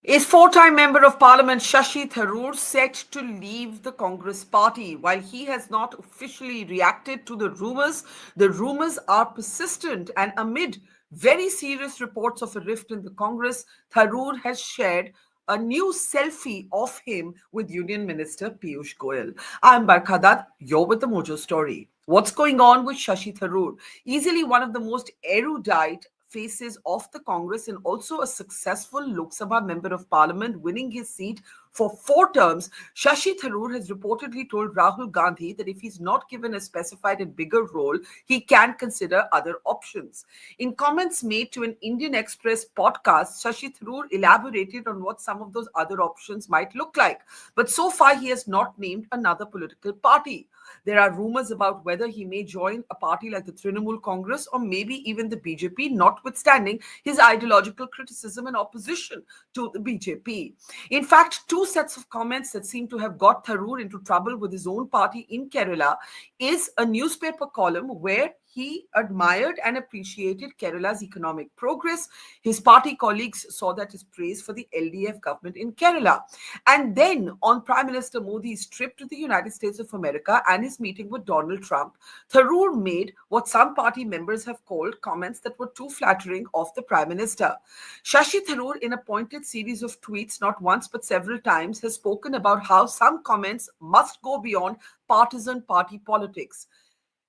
Is four-time Member of Parliament Shashi Tharoor set to leave the Congress party? While he has not officially reacted to the rumors are persistent, and amid very serious reports of a rift in the Congress, Tharoor has shared a new selfie of him with Union Minister Piyush Goyal. I'm Barkha Dutt. You're with the Mojo story. What's going on with Shashi Tharoor? Easily one of the most erudite faces of the Congress and also a successful Lok Sabha member of parliament, winning his seat for 4 terms. Shashi Tharoor has reportedly told Rahul Gandhi that if he's not given a specified and bigger role, he can consider other options. In comments made to an Indian Express podcast, Shashi Tharoor elaborated on what some of those other options might look like. But so far, he has not named another political party. There are rumors about whether he may join a party like the Trinamool Congress or maybe even the BJP, notwithstanding his ideological criticism and opposition to the BJP. In fact, two sets of comments that seem to have got Tharoor into trouble with his own party in Kerala is a newspaper column where he admired and appreciated Kerala's economic progress. His party colleagues saw that as praise for the LDF government in Kerala. And then on Prime Minister Modi's trip to the United States of America and his meeting with Donald Trump, Tharoor made what some party members have called comments that were too flattering of the Prime Minister. Shashi Tharoor, in a pointed series of tweets, not once but several times, has spoken about how some comments must go beyond partisan party politics.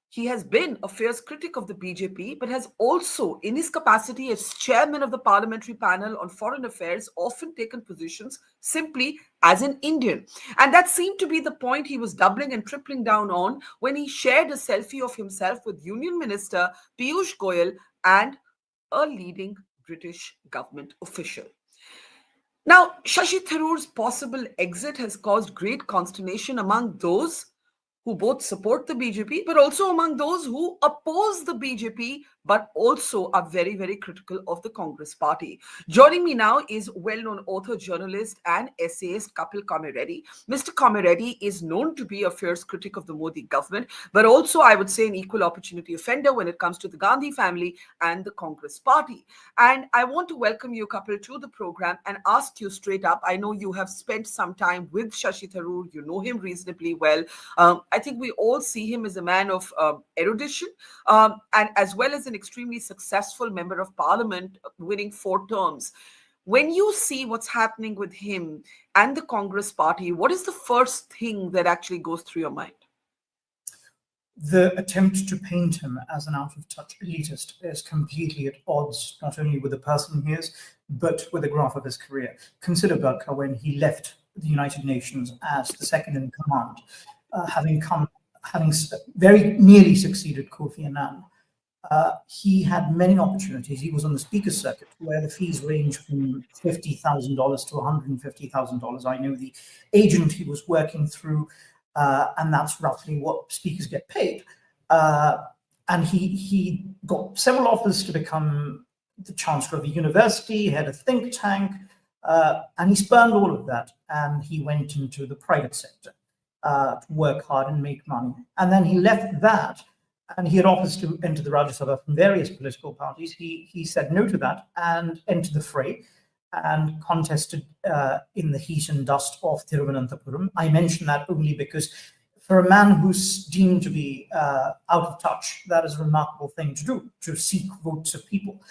He has been a fierce critic of the BJP, but has also, in his capacity as chairman of the parliamentary panel on foreign affairs, often taken positions simply as an Indian. And that seemed to be the point he was doubling and tripling down on when he shared a selfie of himself with Union Minister Piyush Goyal and a leading British government official. Now, Shashi Tharoor's possible exit has caused great consternation among those who both support the BJP, but also among those who oppose the BJP, but also are very, very critical of the Congress party. Joining me now is well-known author, journalist, and essayist Kapil Komireddi. Mr. Komireddi is known to be a fierce critic of the Modi government, but also, I would say, an equal opportunity offender when it comes to the Gandhi family and the Congress party. And I want to welcome you, Kapil, to the program and ask you straight up. I know you have spent some time with Shashi Tharoor. You know him reasonably well. I think we all see him as a man of erudition and as well as an extremely successful member of parliament, winning 4 terms. When you see what's happening with him and the Congress party, what is the first thing that actually goes through your mind? The attempt to paint him as an out-of-touch elitist is completely at odds, not only with the person he is, but with the graph of his career. Consider Barkha when he left the United Nations as the second in command, having very nearly succeeded Kofi Annan. He had many opportunities. He was on the speaker's circuit where the fees range from $50,000 to $150,000. I know the agent he was working through, and that's roughly what speakers get paid. And he got several offers to become the chancellor of a university, head of think tank, and he spurned all of that. And he went into the private sector to work hard and make money. And then he left that, and he had offers to enter the Rajya Sabha from various political parties. He said no to that and entered the fray and contested in the heat and dust of Thiruvananthapuram. I mention that only because for a man who's deemed to be out of touch, that is a remarkable thing to do, to seek votes of people.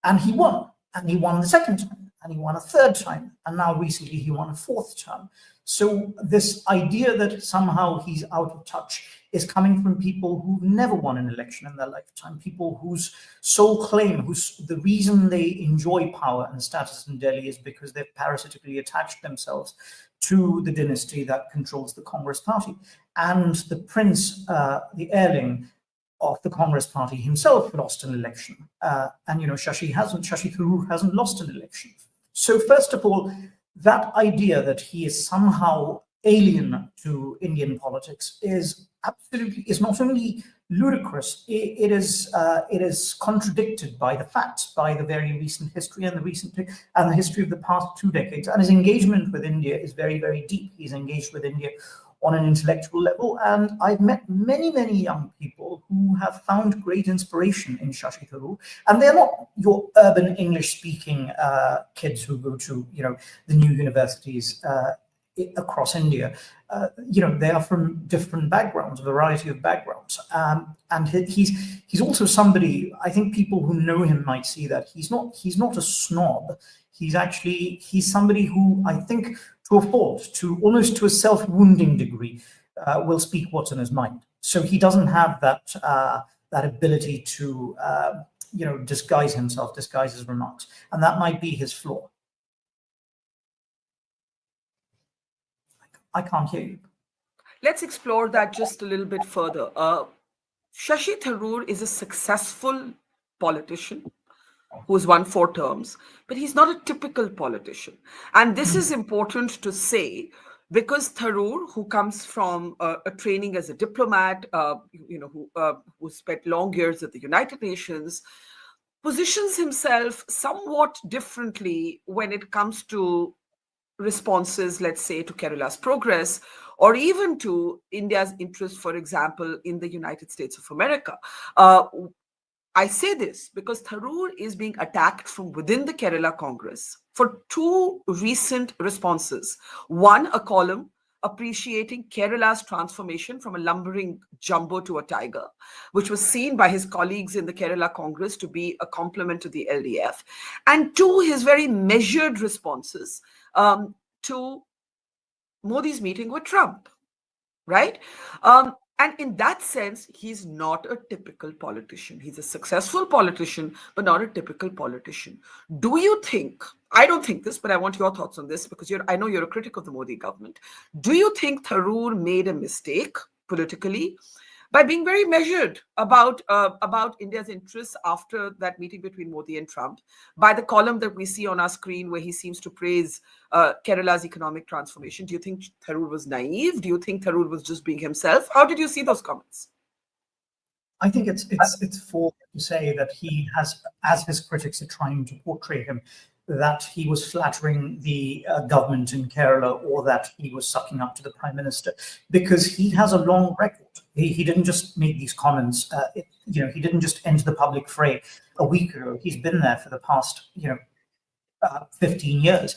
And he won the second time, and he won a third time, and now recently he won a 4th term. So this idea that somehow he's out of touch is coming from people who've never won an election in their lifetime, people whose sole claim, the reason they enjoy power and status in Delhi is because they've parasitically attached themselves to the dynasty that controls the Congress party. And the prince, the heirling of the Congress party himself, lost an election. And, Shashi Tharoor hasn't lost an election. So first of all, that idea that he is somehow alien to Indian politics is not only ludicrous, it is contradicted by the facts, by the very recent history and the history of the past 2 decades. And his engagement with India is very, very deep. He's engaged with India on an intellectual level. And I've met many, many young people who have found great inspiration in Shashi Tharoor. And they're not your urban English-speaking kids who go to, the new universities across India. They are from different backgrounds, a variety of backgrounds. And he's also somebody, I think people who know him might see that he's not a snob. He's somebody who, I think, to a fault, to almost to a self-wounding degree, will speak what's in his mind. So he doesn't have that ability to disguise himself, disguise his remarks, and that might be his flaw. I can't hear you. Let's explore that just a little bit further. Shashi Tharoor is a successful politician who has won 4 terms, but he's not a typical politician. And this is important to say because Tharoor, who comes from a training as a diplomat, who spent long years at the United Nations, positions himself somewhat differently when it comes to responses, let's say, to Kerala's progress, or even to India's interest, for example, in the United States of America. I say this because Tharoor is being attacked from within the Kerala Congress for 2 recent responses. One, a column appreciating Kerala's transformation from a lumbering jumbo to a tiger, which was seen by his colleagues in the Kerala Congress to be a compliment to the LDF. And 2, his very measured responses to Modi's meeting with Trump, right? And in that sense, he's not a typical politician. He's a successful politician, but not a typical politician. Do you think, I don't think this, but I want your thoughts on this because I know you're a critic of the Modi government. Do you think Tharoor made a mistake politically by being very measured about India's interests after that meeting between Modi and Trump, by the column that we see on our screen where he seems to praise Kerala's economic transformation? Do you think Tharoor was naive? Do you think Tharoor was just being himself? How did you see those comments? I think it's false to say that he has, as his critics are trying to portray him, that he was flattering the government in Kerala or that he was sucking up to the Prime Minister, because he has a long record. He didn't just make these comments. He didn't just enter the public fray a week ago. He's been there for the past 15 years,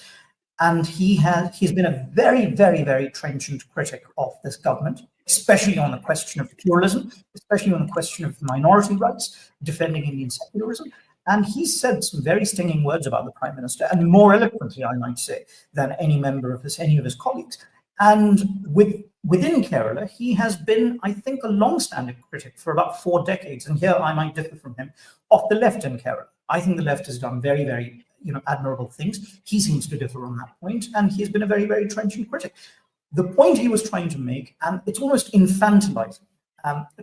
and he's been a very, very, very trenchant critic of this government, especially on the question of pluralism, especially on the question of minority rights, defending Indian secularism. And he said some very stinging words about the Prime Minister, and more eloquently, I might say, than any of his colleagues. And within Kerala, he has been, I think, a long-standing critic for about 4 decades. And here I might differ from him, of the left in Kerala. I think the left has done very, very admirable things. He seems to differ on that point, and he's been a very, very trenchant critic. The point he was trying to make, and it's almost infantilizing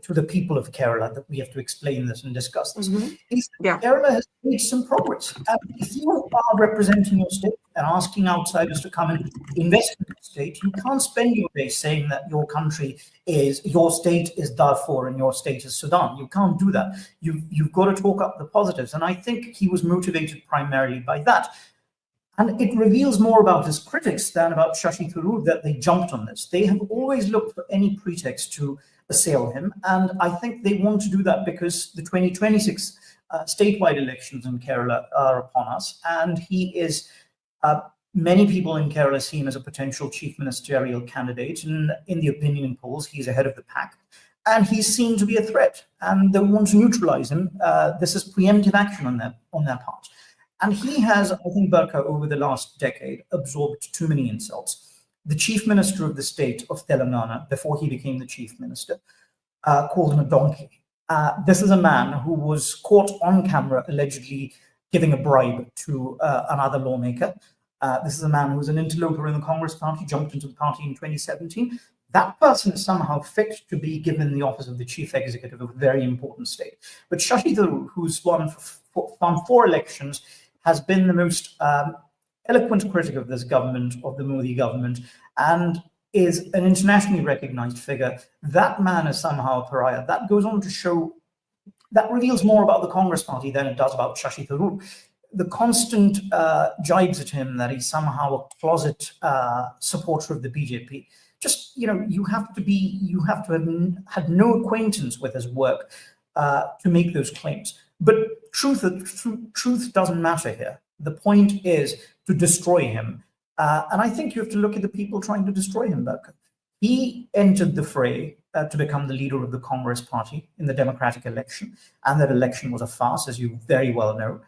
to the people of Kerala that we have to explain this and discuss this, is that Kerala has made some progress. If you are representing your state and asking outsiders to come and invest in your state, you can't spend your day saying that your state is Darfur and your state is Sudan. You can't do that. You've got to talk up the positives. And I think he was motivated primarily by that. And it reveals more about his critics than about Shashi Tharoor that they jumped on this. They have always looked for any pretext to assail him. And I think they want to do that because the 2026 statewide elections in Kerala are upon us. And he is, many people in Kerala see him as a potential chief ministerial candidate. And in the opinion polls, he's ahead of the pack. And he's seen to be a threat. And they want to neutralize him. This is preemptive action on their part. And he has, I think, Barkha, over the last decade, absorbed too many insults. The chief minister of the state of Telangana, before he became the chief minister, called him a donkey. This is a man who was caught on camera allegedly giving a bribe to another lawmaker. This is a man who was an interloper in the Congress party, jumped into the party in 2017. That person is somehow fit to be given the office of the chief executive of a very important state. But Shashi Tharoor, who's won 4 elections, has been the most eloquent critic of this government, of the Modi government, and is an internationally recognized figure. That man is somehow a pariah. That goes on to show, that reveals more about the Congress party than it does about Shashi Tharoor. The constant jibes at him that he's somehow a closet supporter of the BJP just, you have to have had no acquaintance with his work to make those claims. But truth doesn't matter here. The point is to destroy him. And I think you have to look at the people trying to destroy him, Barkha. He entered the fray to become the leader of the Congress party in the democratic election. And that election was a farce, as you very well know.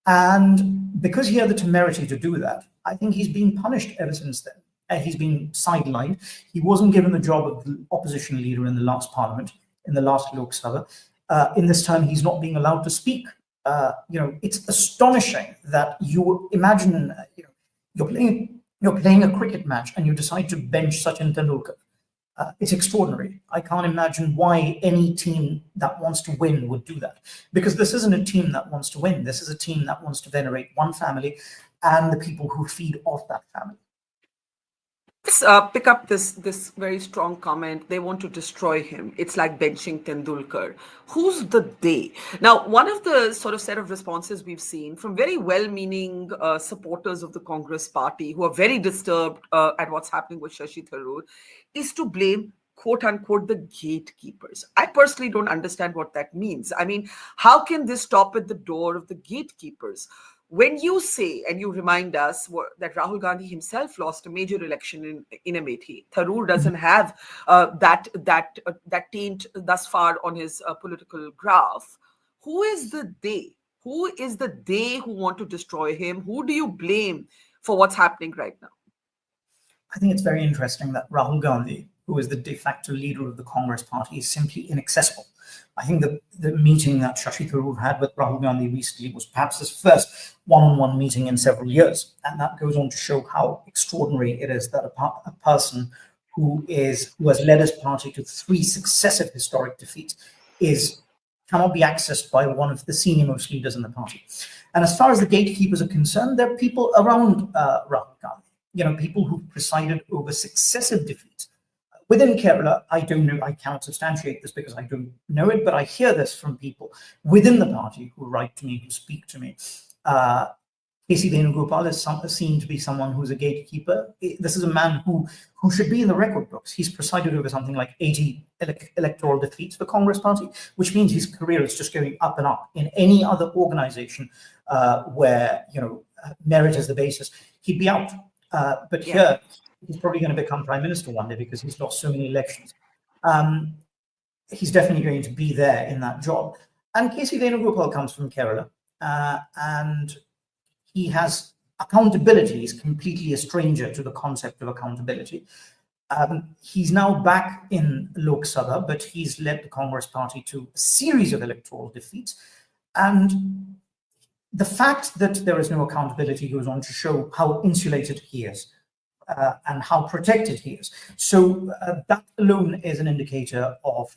And because he had the temerity to do that, I think he's been punished ever since then. He's been sidelined. He wasn't given the job of the opposition leader in the last parliament, in the last Lok Sabha. In this time, he's not being allowed to speak. It's astonishing that you imagine, you're playing a cricket match and you decide to bench Sachin Tendulkar. It's extraordinary. I can't imagine why any team that wants to win would do that. Because this isn't a team that wants to win. This is a team that wants to venerate one family and the people who feed off that family. Let's pick up this very strong comment. They want to destroy him. It's like benching Tendulkar. Who's the they? Now, one of the sort of set of responses we've seen from very well-meaning supporters of the Congress party who are very disturbed at what's happening with Shashi Tharoor is to blame, quote unquote, the gatekeepers. I personally don't understand what that means. I mean, how can this stop at the door of the gatekeepers? When you say, and you remind us that Rahul Gandhi himself lost a major election in Amethi, Tharoor doesn't have that taint thus far on his political graph. Who is the they? Who is the they who want to destroy him? Who do you blame for what's happening right now? I think it's very interesting that Rahul Gandhi, who is the de facto leader of the Congress party, is simply inaccessible. I think the meeting that Shashi Tharoor had with Rahul Gandhi recently was perhaps his first one-on-one meeting in several years. And that goes on to show how extraordinary it is that a person who has led his party to 3 successive historic defeats cannot be accessed by one of the senior-most leaders in the party. And as far as the gatekeepers are concerned, they're people around Rahul Gandhi, people who've presided over successive defeats. Within Kerala, I don't know, I cannot substantiate this because I don't know it, but I hear this from people within the party who write to me, who speak to me. KC Venugopal is seen to be someone who's a gatekeeper. This is a man who should be in the record books. He's presided over something like 80 electoral defeats for Congress party, which means his career is just going up and up. In any other organization where merit is the basis, he'd be out. But here, he's probably going to become prime minister one day because he's lost so many elections. He's definitely going to be there in that job. And KC Venugopal comes from Kerala, and he has accountability. He's completely a stranger to the concept of accountability. He's now back in Lok Sabha, but he's led the Congress party to a series of electoral defeats. And the fact that there is no accountability goes on to show how insulated he is. And how protected he is. So that alone is an indicator of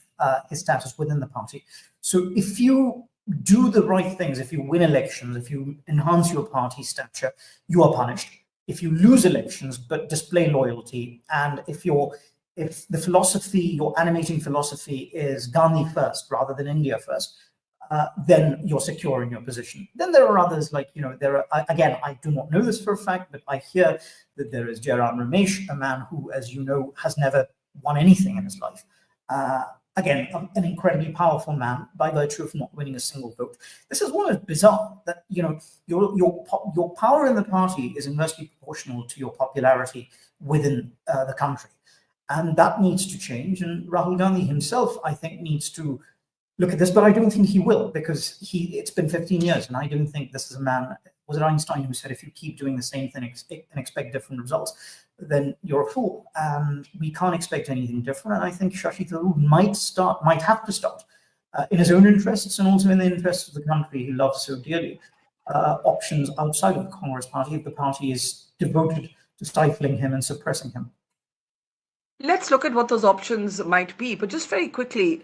his status within the party. So if you do the right things, if you win elections, if you enhance your party stature, you are punished. If you lose elections but display loyalty, and if the philosophy, your animating philosophy is Gandhi first rather than India first, then you're secure in your position. Then there are others like, again, I do not know this for a fact, but I hear that there is Jairam Ramesh, a man who, as you know, has never won anything in his life. Again, an incredibly powerful man by virtue of not winning a single vote. This is what is bizarre, that, your power in the party is inversely proportional to your popularity within the country. And that needs to change. And Rahul Gandhi himself, I think, needs to look at this, but I don't think he will, because it's been 15 years, and I don't think this is a man. Was it Einstein who said, if you keep doing the same thing and expect different results, then you're a fool. And we can't expect anything different. And I think Shashi Tharoor might have to start, in his own interests and also in the interests of the country he loves so dearly, options outside of the Congress party if the party is devoted to stifling him and suppressing him. Let's look at what those options might be. But just very quickly,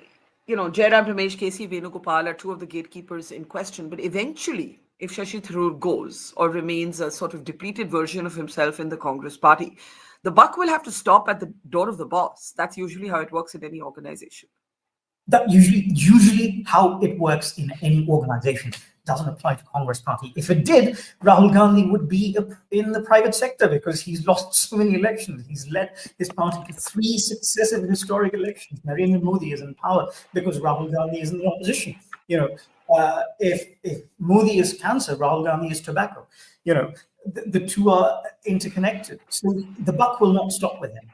Jairam Ramesh, KC Venugopal are 2 of the gatekeepers in question. But eventually, if Shashi Tharoor goes or remains a sort of depleted version of himself in the Congress party, the buck will have to stop at the door of the boss. That's usually how it works in any organization. That usually how it works in any organization. doesn't apply to Congress party. If it did, Rahul Gandhi would be in the private sector because he's lost so many elections. He's led his party to 3 successive historic elections. Narendra Modi is in power because Rahul Gandhi is in the opposition. If Modi is cancer, Rahul Gandhi is tobacco. The two are interconnected. So the buck will not stop with him.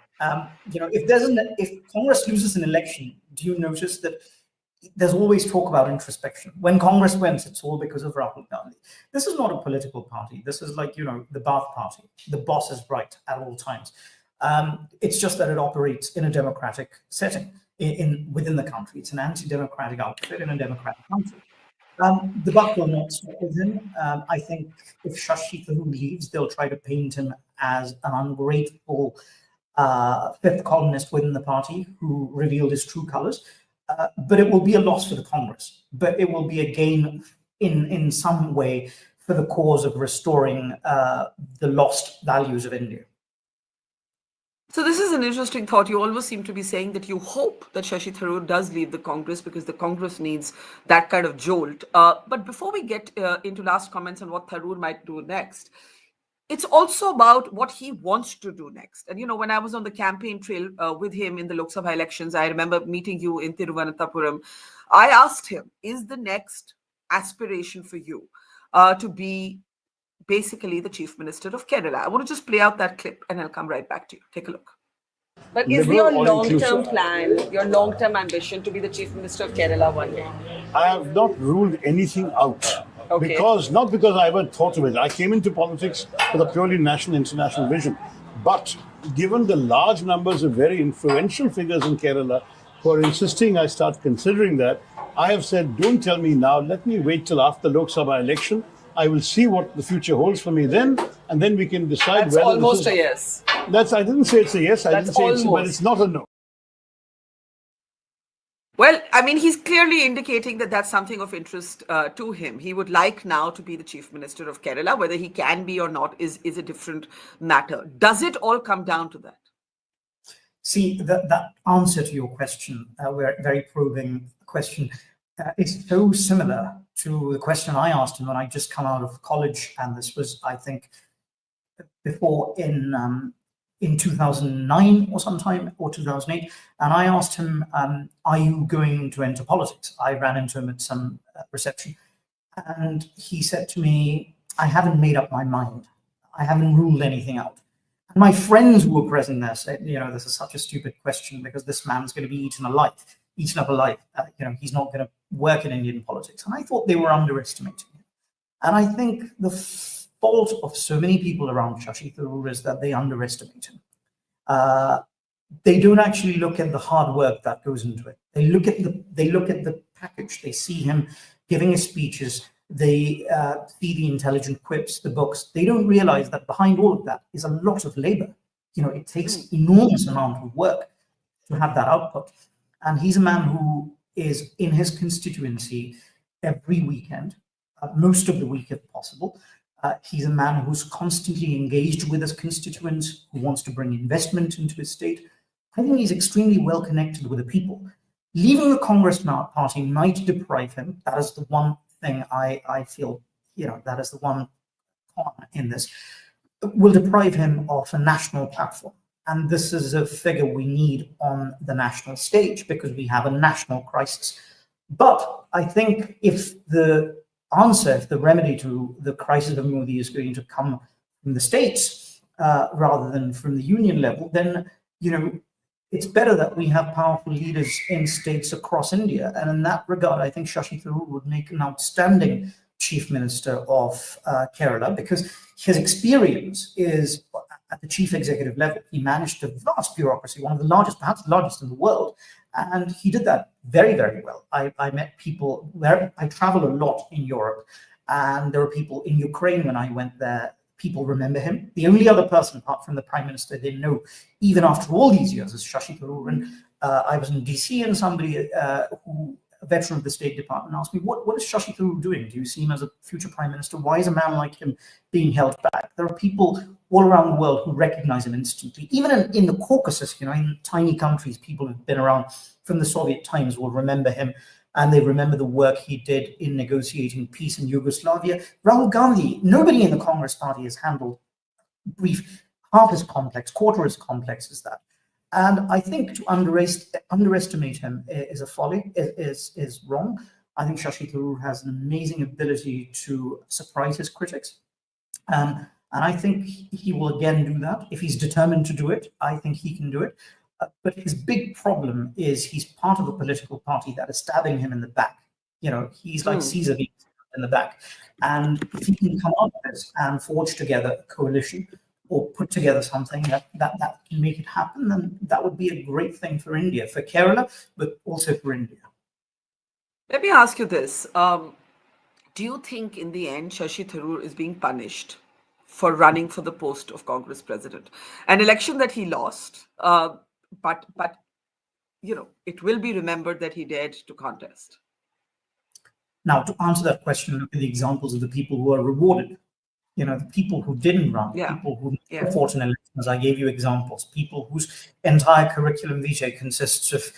If Congress loses an election, do you notice that there's always talk about introspection? When Congress wins, it's all because of Rahul Gandhi. This is not a political party. This is like, the Baath party. The boss is right at all times. It's just that it operates in a democratic setting within the country. It's an anti-democratic outfit in a democratic country. The buck will not stop with him. I think if Shashi Tharoor leaves, they'll try to paint him as an ungrateful fifth columnist within the party who revealed his true colors. But it will be a loss for the Congress. But it will be a gain in some way for the cause of restoring the lost values of India. So this is an interesting thought. You always seem to be saying that you hope that Shashi Tharoor does leave the Congress because the Congress needs that kind of jolt. But before we get into last comments on what Tharoor might do next, it's also about what he wants to do next. And, when I was on the campaign trail with him in the Lok Sabha elections, I remember meeting you in Thiruvananthapuram. I asked him, is the next aspiration for you to be basically the Chief Minister of Kerala? I want to just play out that clip and I'll come right back to you. Take a look. But is your long-term plan, your long-term ambition to be the Chief Minister of Kerala one day? I have not ruled anything out. Okay. Not because I haven't thought of it. I came into politics with a purely national, international vision. But given the large numbers of very influential figures in Kerala who are insisting I start considering that, I have said, don't tell me now, let me wait till after the Lok Sabha election. I will see what the future holds for me then, and then we can decide whether almost a yes. I didn't say it's a yes, I didn't say it's, but it's not a no. Well, he's clearly indicating that that's something of interest to him. He would like now to be the Chief Minister of Kerala. Whether he can be or not is a different matter. Does it all come down to that? See, that answer to your question, very probing question, is so similar to the question I asked him when I just come out of college, and this was, I think, before in 2009 or sometime, or 2008, and I asked him, are you going to enter politics? I ran into him at some reception, and he said to me, I haven't made up my mind. I haven't ruled anything out. And my friends who were present there said, this is such a stupid question because this man's going to be eaten up alive. He's not going to work in Indian politics. And I thought they were underestimating him. And I think the fault of so many people around Shashi Tharoor is that they underestimate him. They don't actually look at the hard work that goes into it. They look at the package. They see him giving his speeches. They see the intelligent quips, the books. They don't realize that behind all of that is a lot of labor. It takes enormous amount of work to have that output. And he's a man who is in his constituency every weekend, most of the week if possible. He's a man who's constantly engaged with his constituents, who wants to bring investment into his state. I think he's extremely well connected with the people. Leaving the Congress party might deprive him. That is the one thing I feel, that is the one con in this, will deprive him of a national platform. And this is a figure we need on the national stage because we have a national crisis. But I think if the remedy to the crisis of Modi is going to come from the states rather than from the union level, then, it's better that we have powerful leaders in states across India. And in that regard, I think Shashi Tharoor would make an outstanding Chief Minister of Kerala because his experience is at the chief executive level. He managed a vast bureaucracy, one of the largest, perhaps the largest in the world. And he did that very, very well. I met people there. I travel a lot in Europe, and there were people in Ukraine when I went there. People remember him. The only other person, apart from the Prime Minister, they know, even after all these years, is Shashi Tharoor. And I was in DC, and somebody a veteran of the State Department asked me, what is Shashi Tharoor doing? Do you see him as a future Prime Minister? Why is a man like him being held back? There are people all around the world who recognize him instantly. Even in the Caucasus, in tiny countries, people who've been around from the Soviet times will remember him and they remember the work he did in negotiating peace in Yugoslavia. Rahul Gandhi, nobody in the Congress party has handled brief half as complex, quarter as complex as that. And I think to underestimate him is a folly, is wrong. I think Shashi Tharoor has an amazing ability to surprise his critics. And I think he will again do that. If he's determined to do it, I think he can do it. But his big problem is he's part of a political party that is stabbing him in the back. He's like Caesar being stabbed in the back. And if he can come out of this and forge together a coalition or put together something that can make it happen, then that would be a great thing for India, for Kerala, but also for India. Let me ask you this. Do you think in the end Shashi Tharoor is being punished for running for the post of Congress president? An election that he lost, but it will be remembered that he dared to contest. Now, to answer that question, look at the examples of the people who are rewarded. The people who didn't run, people who fought in elections. I gave you examples. People whose entire curriculum vitae consists of,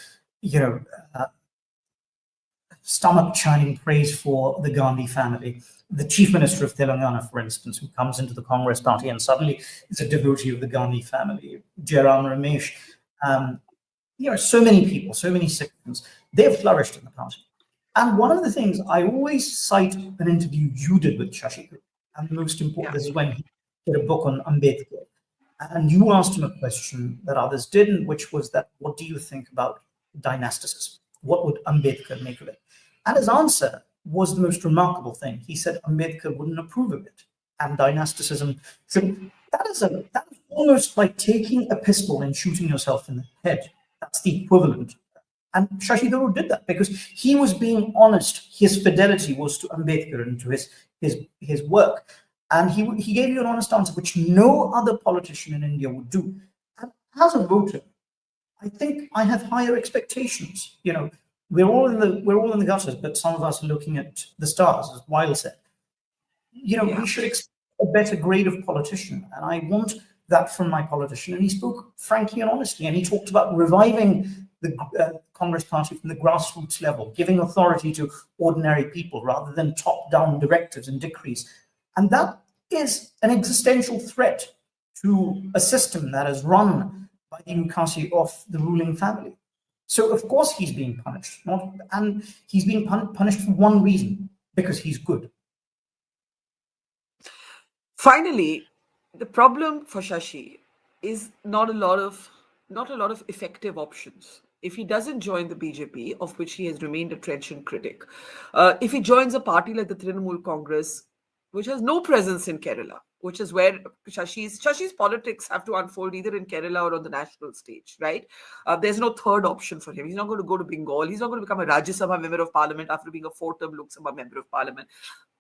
stomach-churning praise for the Gandhi family. The chief minister of Telangana, for instance, who comes into the Congress party and suddenly is a devotee of the Gandhi family. Jairam Ramesh. So many people, so many citizens, they've flourished in the party. And one of the things I always cite an interview you did with Shashi Tharoor, and the most important, this is when he did a book on Ambedkar. And you asked him a question that others didn't, which was that, what do you think about dynasticism? What would Ambedkar make of it? And his answer was the most remarkable thing. He said Ambedkar wouldn't approve of it. And dynasticism, so that is almost like taking a pistol and shooting yourself in the head. That's the equivalent. And Shashi Tharoor did that because he was being honest. His fidelity was to Ambedkar and to his work. And he gave you an honest answer, which no other politician in India would do. And as a voter, I think I have higher expectations. We're all in the gutters, but some of us are looking at the stars, as Goyal said. We should expect a better grade of politician, and I want that from my politician. And he spoke frankly and honestly, and he talked about reviving the Congress party from the grassroots level, giving authority to ordinary people rather than top-down directives and decrees. And that is an existential threat to a system that is run by the ukase of the ruling family. So, of course, he's being punished. And he's being punished for one reason, because he's good. Finally, the problem for Shashi is not a lot of effective options. If he doesn't join the BJP, of which he has remained a trenchant critic, if he joins a party like the Trinamool Congress, which has no presence in Kerala, which is where Shashi's politics have to unfold either in Kerala or on the national stage, right? There's no third option for him. He's not going to go to Bengal. He's not going to become a Rajya Sabha member of parliament after being a 4-term Lok Sabha member of parliament.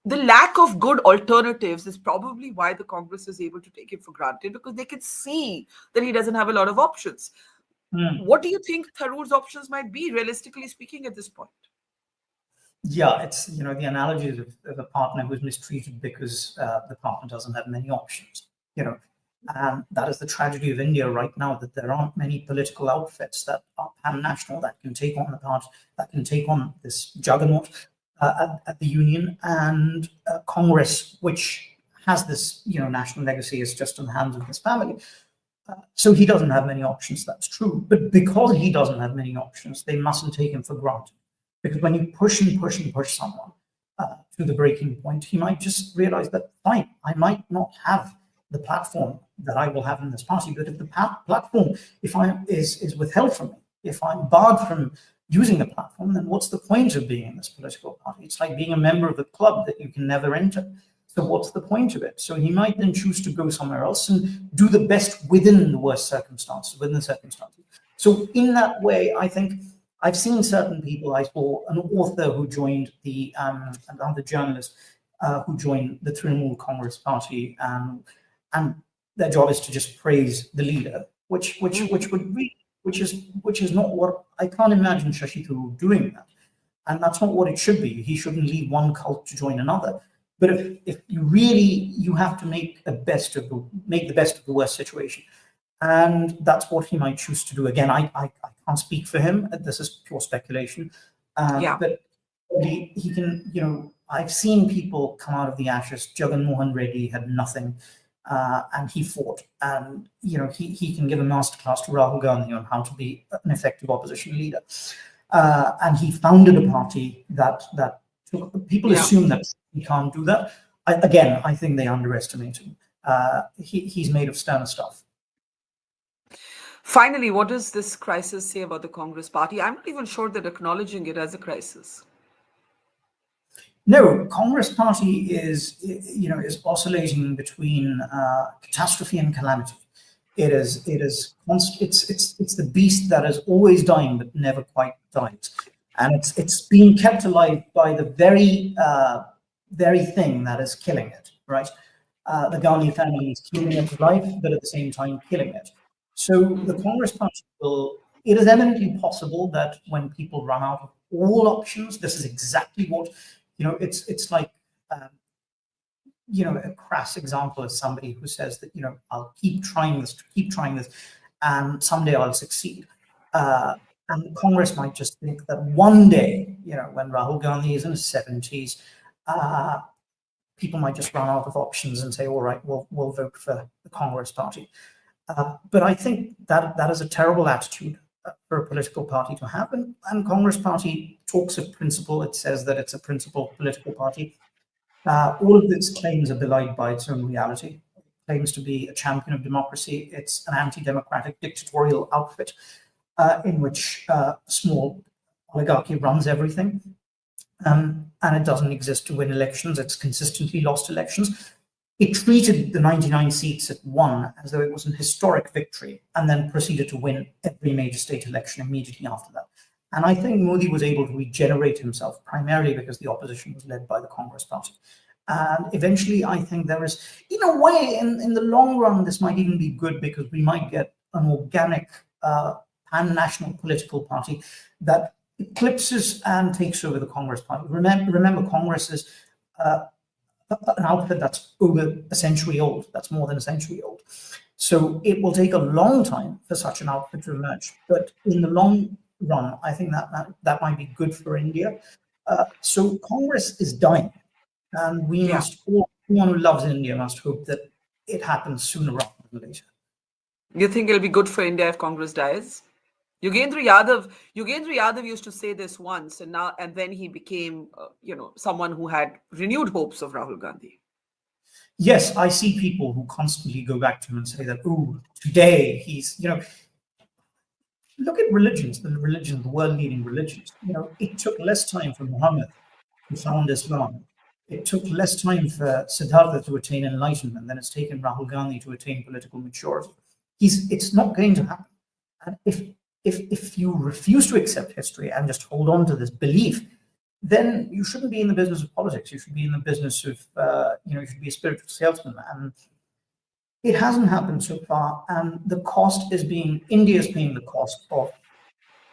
The lack of good alternatives is probably why the Congress is able to take him for granted, because they can see that he doesn't have a lot of options. What do you think Tharoor's options might be, realistically speaking, at this point? Yeah, it's, the analogy of a partner who's mistreated because the partner doesn't have many options, and that is the tragedy of India right now, that there aren't many political outfits that are pan-national that can take on this juggernaut at the union, and Congress, which has this, national legacy, is just in the hands of his family. So he doesn't have many options, that's true. But because he doesn't have many options, they mustn't take him for granted. Because when you push someone to the breaking point, he might just realize that, fine, I might not have the platform that I will have in this party, but if the platform is withheld from me, if I'm barred from using the platform, then what's the point of being in this political party? It's like being a member of a club that you can never enter. So what's the point of it? So he might then choose to go somewhere else and do the best within the worst circumstances, So in that way, I think I've seen certain people. I saw an author who joined another journalist who joined the Trinamool Congress party, and their job is to just praise the leader, which is not what I can't imagine Shashi Tharoor doing that, and that's not what it should be. He shouldn't leave one cult to join another. But if you have to make the best of the worst situation. And that's what he might choose to do. Again, I can't speak for him. This is pure speculation. Yeah. But he can, I've seen people come out of the ashes. Jonathan Reynolds had nothing, and he fought. And, he can give a masterclass to Rahul Gandhi on how to be an effective opposition leader. And he founded a party that people assume that he can't do that. I think they underestimate him. He's made of sterner stuff. Finally, what does this crisis say about the Congress party? I'm not even sure they're acknowledging it as a crisis. No, Congress party is oscillating between catastrophe and calamity. It's the beast that is always dying but never quite dies, and it's being kept alive by the very thing that is killing it. Right, the Gandhi family is keeping it alive, but at the same time killing it. So the Congress party it is eminently possible that when people run out of all options, this is exactly what, it's like, a crass example is somebody who says that, I'll keep trying this, and someday I'll succeed. And Congress might just think that one day, when Rahul Gandhi is in his 70s, people might just run out of options and say, all right, we'll vote for the Congress party. But I think that is a terrible attitude for a political party to have. And Congress party talks of principle. It says that it's a principled political party. All of its claims are belied by its own reality. It claims to be a champion of democracy. It's an anti-democratic dictatorial outfit in which a small oligarchy runs everything. And it doesn't exist to win elections. It's consistently lost elections. It treated the 99 seats it won as though it was an historic victory, and then proceeded to win every major state election immediately after that. And I think Modi was able to regenerate himself primarily because the opposition was led by the Congress party. And eventually, I think there is, in a way, in the long run, this might even be good because we might get an organic pan-national political party that eclipses and takes over the Congress party. Remember, Congress is an outfit that's over a century old, that's more than a century old. So it will take a long time for such an outfit to emerge. But in the long run, I think that might be good for India. So Congress is dying. And we must, everyone who loves India must hope that it happens sooner rather than later. You think it'll be good for India if Congress dies? Yogendra Yadav used to say this once, and then he became, someone who had renewed hopes of Rahul Gandhi. Yes, I see people who constantly go back to him and say that, oh, today he's, look at religions, the world-leading religions. It took less time for Muhammad to found Islam. It took less time for Siddhartha to attain enlightenment than it's taken Rahul Gandhi to attain political maturity. It's not going to happen. And if you refuse to accept history and just hold on to this belief, then you shouldn't be in the business of politics. You should be in the business of, you should be a spiritual salesman. And it hasn't happened so far. And the cost is India is paying the cost of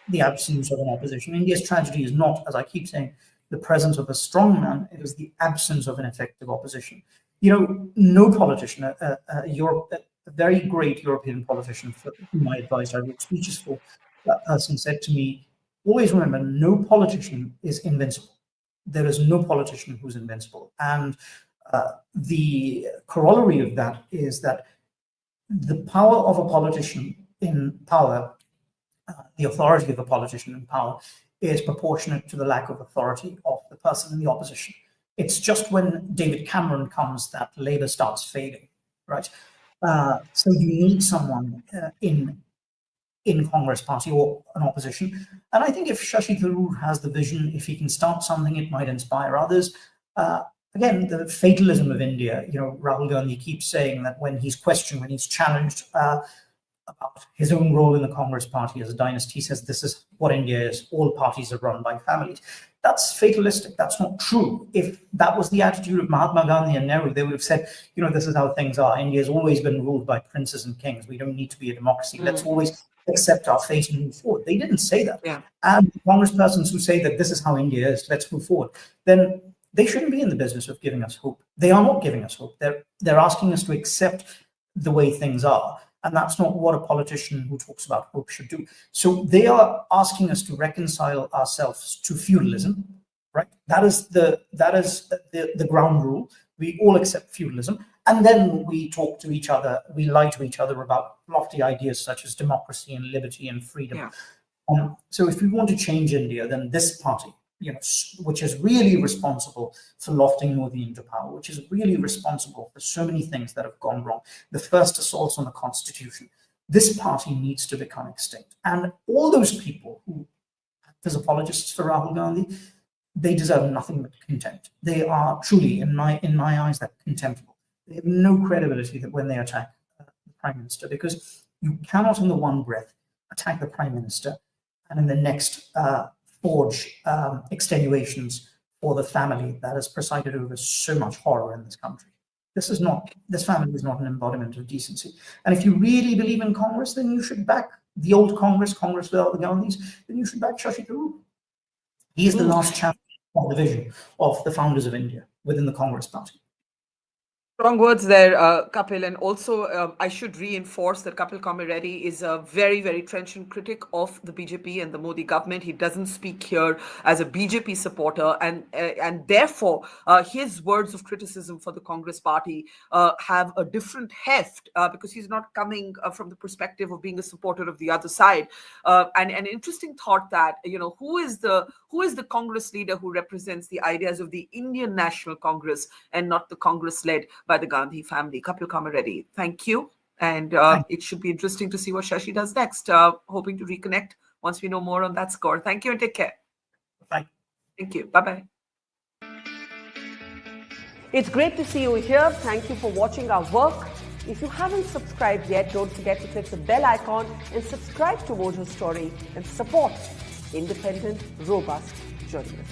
the absence of an opposition. India's tragedy is not, as I keep saying, the presence of a strong man. It is the absence of an effective opposition. No politician, a very great European politician for whom I advised, I wrote speeches for, that person said to me, always remember, no politician is invincible. There is no politician who's invincible. And the corollary of that is that the power of a politician in power, the authority of a politician in power, is proportionate to the lack of authority of the person in the opposition. It's just when David Cameron comes that Labour starts fading, right? So you need someone in Congress party or an opposition. And I think if Shashi Tharoor has the vision, if he can start something, it might inspire others. Again, the fatalism of India, Rahul Gandhi keeps saying that when he's questioned, when he's challenged about his own role in the Congress party as a dynasty, he says this is what India is, all parties are run by families. That's fatalistic, that's not true. If that was the attitude of Mahatma Gandhi and Nehru, they would have said, this is how things are. India's always been ruled by princes and kings. We don't need to be a democracy. Let's always accept our fate and move forward. They didn't say that. Yeah. And congresspersons who say that this is how India is, let's move forward, then they shouldn't be in the business of giving us hope. They are not giving us hope. They're asking us to accept the way things are. And that's not what a politician who talks about hope should do. So they are asking us to reconcile ourselves to feudalism, right? That is the ground rule. We all accept feudalism. And then we talk to each other, we lie to each other about lofty ideas such as democracy and liberty and freedom. Yeah. So if we want to change India, then this party, which is really responsible for lofting Modi into power, which is really responsible for so many things that have gone wrong, the first assaults on the constitution, this party needs to become extinct. And all those people who act as apologists for Rahul Gandhi, they deserve nothing but contempt. They are truly, in my eyes, that contemptible. They have no credibility that when they attack the prime minister, because you cannot in the one breath attack the prime minister and in the next forge extenuations for the family that has presided over so much horror in this country. This family is not an embodiment of decency. And if you really believe in Congress, then you should back the old Congress without the Gandhis, then you should back Shashi Tharoor. He is the last champion of the vision of the founders of India within the Congress party. Strong words there, Kapil. And also, I should reinforce that Kapil Komireddi is a very, very trenchant critic of the BJP and the Modi government. He doesn't speak here as a BJP supporter, and therefore, his words of criticism for the Congress party have a different heft because he's not coming from the perspective of being a supporter of the other side. And an interesting thought that who is the Congress leader who represents the ideas of the Indian National Congress and not the Congress led by the Gandhi family. Kapil Komireddi, thank you. And it should be interesting to see what Shashi does next. Hoping to reconnect once we know more on that score. Thank you and take care. Bye. Thank you. Bye-bye. It's great to see you here. Thank you for watching our work. If you haven't subscribed yet, don't forget to click the bell icon and subscribe to Mojo Story and support independent, robust journalism.